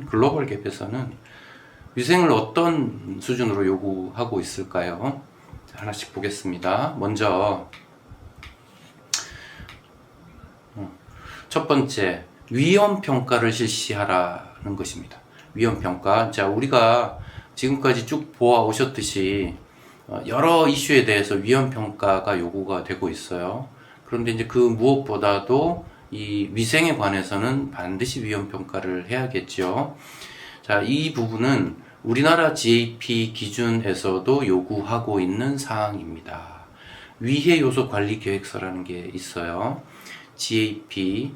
글로벌 갭에서는 위생을 어떤 수준으로 요구하고 있을까요? 하나씩 보겠습니다. 먼저 첫 번째, 위험 평가를 실시하라는 것입니다. 위험 평가. 자, 우리가 지금까지 쭉 보아 오셨듯이 여러 이슈에 대해서 위험 평가가 요구가 되고 있어요. 그런데 이제 그 무엇보다도 이 위생에 관해서는 반드시 위험 평가를 해야겠죠. 자, 이 부분은 우리나라 GAP 기준에서도 요구하고 있는 사항입니다. 위해 요소 관리 계획서라는 게 있어요. GAP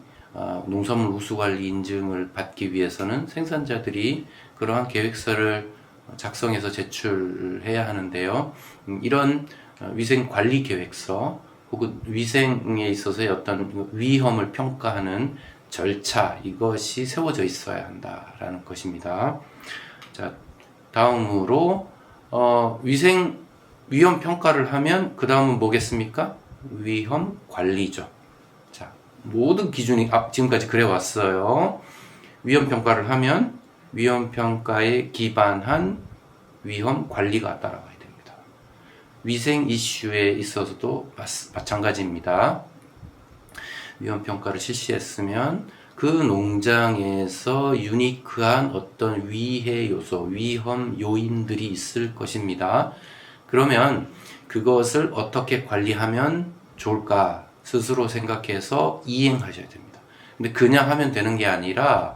농산물 우수관리 인증을 받기 위해서는 생산자들이 그러한 계획서를 작성해서 제출해야 하는데요. 이런 위생관리 계획서 혹은 위생에 있어서의 어떤 위험을 평가하는 절차, 이것이 세워져 있어야 한다라는 것입니다. 자, 다음으로 위험 평가를 하면 그 다음은 뭐겠습니까? 위험 관리죠. 자, 모든 기준이 지금까지 그래 왔어요. 위험 평가를 하면 위험 평가에 기반한 위험 관리가 따라와야 됩니다. 위생 이슈에 있어서도 마찬가지입니다. 위험 평가를 실시했으면 그 농장에서 유니크한 어떤 위해 요소, 위험 요인들이 있을 것입니다. 그러면 그것을 어떻게 관리하면 좋을까 스스로 생각해서 이행하셔야 됩니다. 근데 그냥 하면 되는 게 아니라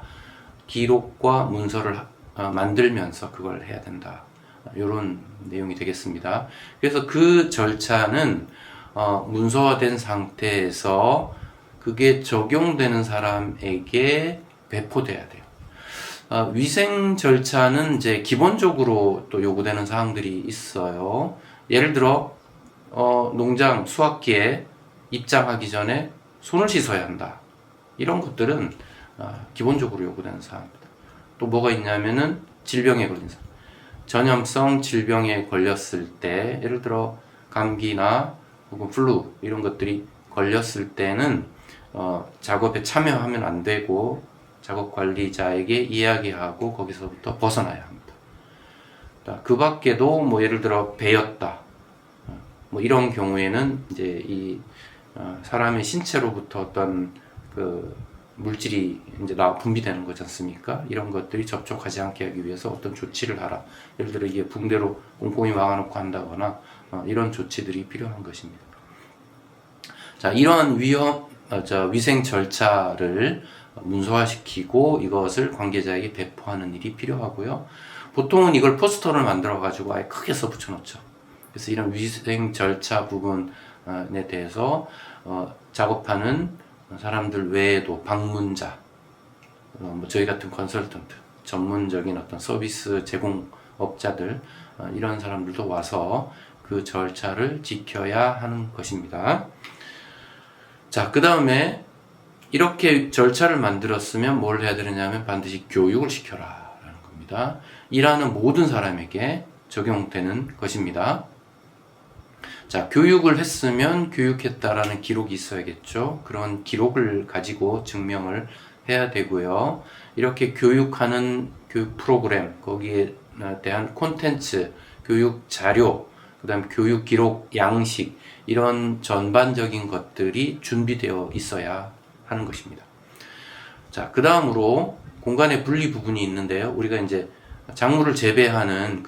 기록과 문서를 만들면서 그걸 해야 된다. 이런 내용이 되겠습니다. 그래서 그 절차는 문서화된 상태에서 그게 적용되는 사람에게 배포돼야 돼요. 위생 절차는 이제 기본적으로 또 요구되는 사항들이 있어요. 예를 들어 농장 수확기에 입장하기 전에 손을 씻어야 한다. 이런 것들은 기본적으로 요구되는 사항입니다. 또 뭐가 있냐면은 질병에 걸린 사람, 전염성 질병에 걸렸을 때, 예를 들어 감기나 혹은 플루 이런 것들이 걸렸을 때는 작업에 참여하면 안 되고 작업 관리자에게 이야기하고 거기서부터 벗어나야 합니다. 그 밖에도 뭐 예를 들어 베었다, 뭐 이런 경우에는 이제 이 사람의 신체로부터 어떤 그 물질이 이제 분비되는 거지 않습니까? 이런 것들이 접촉하지 않게 하기 위해서 어떤 조치를 하라. 예를 들어 이게 붕대로 꼼꼼히 막아놓고 한다거나 이런 조치들이 필요한 것입니다. 자, 이러한 위생 절차를 문서화시키고 이것을 관계자에게 배포하는 일이 필요하고요. 보통은 이걸 포스터를 만들어 가지고 아예 크게 써 붙여 놓죠. 그래서 이런 위생 절차 부분에 대해서 작업하는 사람들 외에도 방문자, 뭐 저희 같은 컨설턴트, 전문적인 어떤 서비스 제공업자들, 이런 사람들도 와서 그 절차를 지켜야 하는 것입니다. 자, 그 다음에 이렇게 절차를 만들었으면 뭘 해야 되느냐면 반드시 교육을 시켜라 라는 겁니다. 일하는 모든 사람에게 적용되는 것입니다. 자, 교육을 했으면 교육했다라는 기록이 있어야겠죠. 그런 기록을 가지고 증명을 해야 되고요. 이렇게 교육하는 교육 프로그램, 거기에 대한 콘텐츠, 교육 자료, 그 다음에 교육 기록 양식, 이런 전반적인 것들이 준비되어 있어야 하는 것입니다. 자, 그 다음으로 공간의 분리 부분이 있는데요. 우리가 이제 작물을 재배하는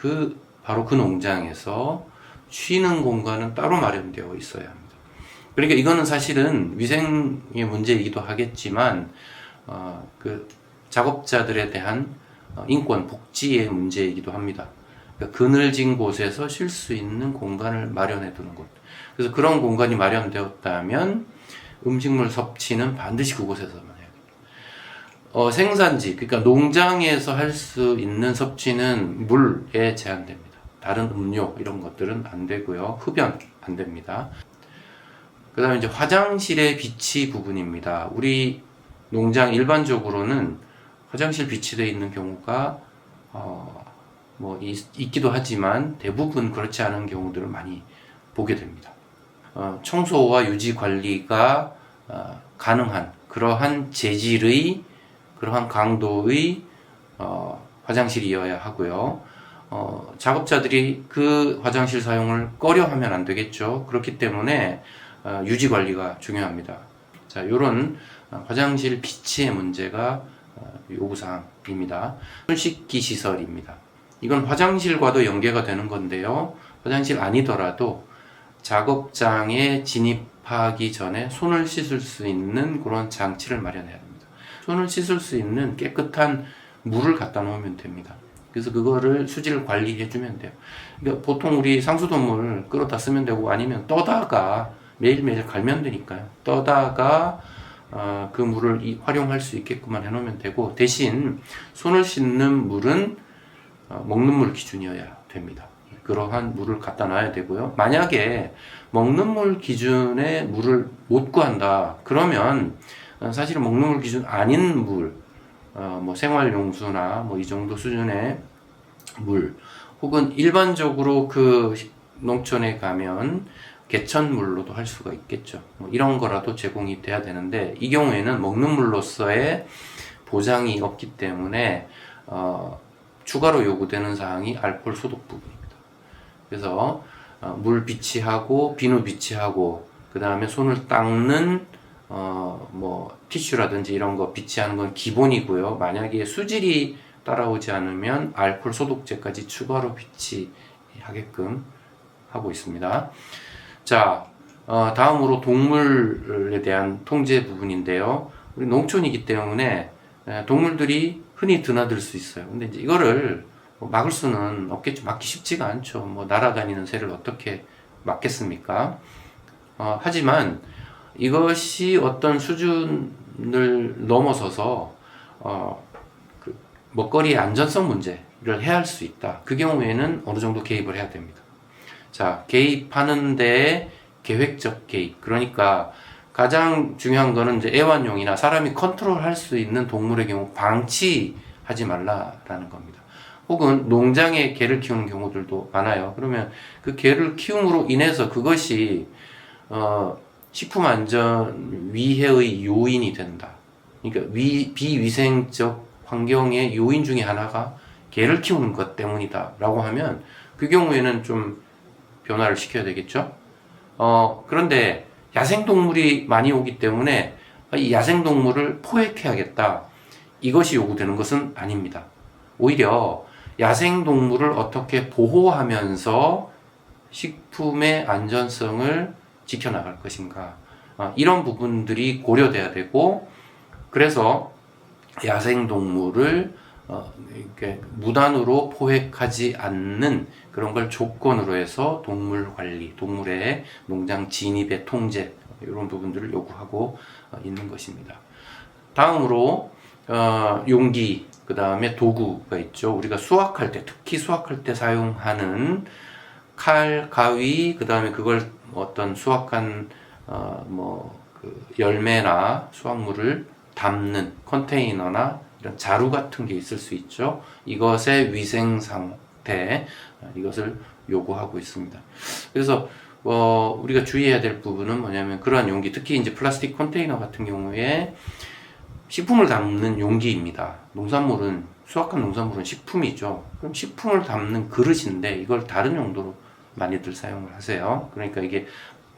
바로 그 농장에서 쉬는 공간은 따로 마련되어 있어야 합니다. 그러니까 이거는 사실은 위생의 문제이기도 하겠지만 그 작업자들에 대한 인권, 복지의 문제이기도 합니다. 그러니까 그늘진 곳에서 쉴 수 있는 공간을 마련해 두는 것. 그래서 그런 공간이 마련되었다면 음식물 섭취는 반드시 그곳에서만 해야 됩니다. 생산지, 그러니까 농장에서 할 수 있는 섭취는 물에 제한됩니다. 다른 음료 이런 것들은 안 되고요. 흡연 안 됩니다. 그 다음에 이제 화장실의 비치 부분입니다. 우리 농장 일반적으로는 화장실 비치되어 있는 경우가 있기도 하지만 대부분 그렇지 않은 경우들을 많이 보게 됩니다. 청소와 유지 관리가 가능한 그러한 재질의, 그러한 강도의 화장실이어야 하고요. 작업자들이 그 화장실 사용을 꺼려하면 안 되겠죠. 그렇기 때문에 유지 관리가 중요합니다. 자, 이런 화장실 비치의 문제가 요구사항입니다. 손씻기 시설입니다. 이건 화장실과도 연계가 되는 건데요. 화장실 아니더라도 작업장에 진입하기 전에 손을 씻을 수 있는 그런 장치를 마련해야 됩니다. 손을 씻을 수 있는 깨끗한 물을 갖다 놓으면 됩니다. 그래서 그거를 수질 관리해 주면 돼요. 그러니까 보통 우리 상수도물 끌어다 쓰면 되고 아니면 떠다가 매일매일 갈면 되니까요. 떠다가 그 물을 활용할 수 있게끔만 해놓으면 되고, 대신 손을 씻는 물은 먹는 물 기준이어야 됩니다. 그러한 물을 갖다 놔야 되고요. 만약에 먹는 물 기준의 물을 못 구한다 그러면 사실은 먹는 물 기준 아닌 물, 뭐 생활용수나 뭐 이 정도 수준의 물, 혹은 일반적으로 그 농촌에 가면 개천물로도 할 수가 있겠죠. 뭐 이런 거라도 제공이 돼야 되는데, 이 경우에는 먹는 물로서의 보장이 없기 때문에 추가로 요구되는 사항이 알코올 소독 부분입니다. 그래서 물 비치하고 비누 비치하고 그 다음에 손을 닦는 뭐 티슈라든지 이런 거 비치하는 건 기본이고요. 만약에 수질이 따라오지 않으면 알코올 소독제까지 추가로 비치하게끔 하고 있습니다. 자, 다음으로 동물에 대한 통제 부분인데요. 우리 농촌이기 때문에 동물들이 흔히 드나들 수 있어요. 근데 이제 이거를 막을 수는 없겠죠. 막기 쉽지가 않죠. 뭐 날아다니는 새를 어떻게 막겠습니까? 하지만 이것이 어떤 수준을 넘어서서 그 먹거리의 안전성 문제를 해할 수 있다. 그 경우에는 어느 정도 개입을 해야 됩니다. 자, 개입하는데 계획적 개입. 그러니까 가장 중요한 거는 이제 애완용이나 사람이 컨트롤할 수 있는 동물의 경우 방치하지 말라라는 겁니다. 혹은 농장에 개를 키우는 경우들도 많아요. 그러면 그 개를 키움으로 인해서 그것이 식품 안전 위해의 요인이 된다. 그러니까 비위생적 환경의 요인 중에 하나가 개를 키우는 것 때문이다라고 하면 그 경우에는 좀 변화를 시켜야 되겠죠. 그런데 야생동물이 많이 오기 때문에 이 야생동물을 포획해야겠다, 이것이 요구되는 것은 아닙니다. 오히려 야생동물을 어떻게 보호하면서 식품의 안전성을 지켜나갈 것인가, 이런 부분들이 고려돼야 되고, 그래서 야생동물을 이렇게 무단으로 포획하지 않는 그런 걸 조건으로 해서 동물 관리, 동물의 농장 진입의 통제, 이런 부분들을 요구하고 있는 것입니다. 다음으로 용기, 그 다음에 도구가 있죠. 우리가 수확할 때, 특히 수확할 때 사용하는 칼, 가위, 그 다음에 그걸 어떤 수확한 그 열매나 수확물을 담는 컨테이너나 이런 자루 같은 게 있을 수 있죠. 이것의 위생 상태, 이것을 요구하고 있습니다. 그래서 우리가 주의해야 될 부분은 뭐냐면, 그러한 용기, 특히 이제 플라스틱 컨테이너 같은 경우에 식품을 담는 용기입니다. 농산물은, 수확한 농산물은 식품이죠. 그럼 식품을 담는 그릇인데 이걸 다른 용도로 많이들 사용을 하세요. 그러니까 이게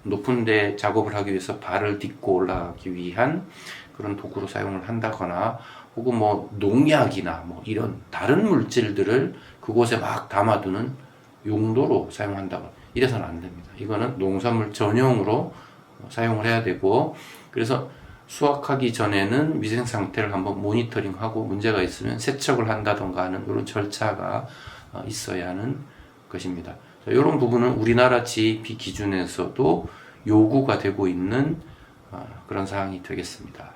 높은 데 작업을 하기 위해서 발을 딛고 올라가기 위한 그런 도구로 사용을 한다거나, 혹은 뭐 농약이나 뭐 이런 다른 물질들을 그곳에 막 담아두는 용도로 사용한다거나 이래서는 안 됩니다. 이거는 농산물 전용으로 사용을 해야 되고, 그래서 수확하기 전에는 위생 상태를 한번 모니터링하고 문제가 있으면 세척을 한다던가 하는 그런 절차가 있어야 하는 것입니다. 자, 이런 부분은 우리나라 GAP 기준에서도 요구가 되고 있는 그런 사항이 되겠습니다.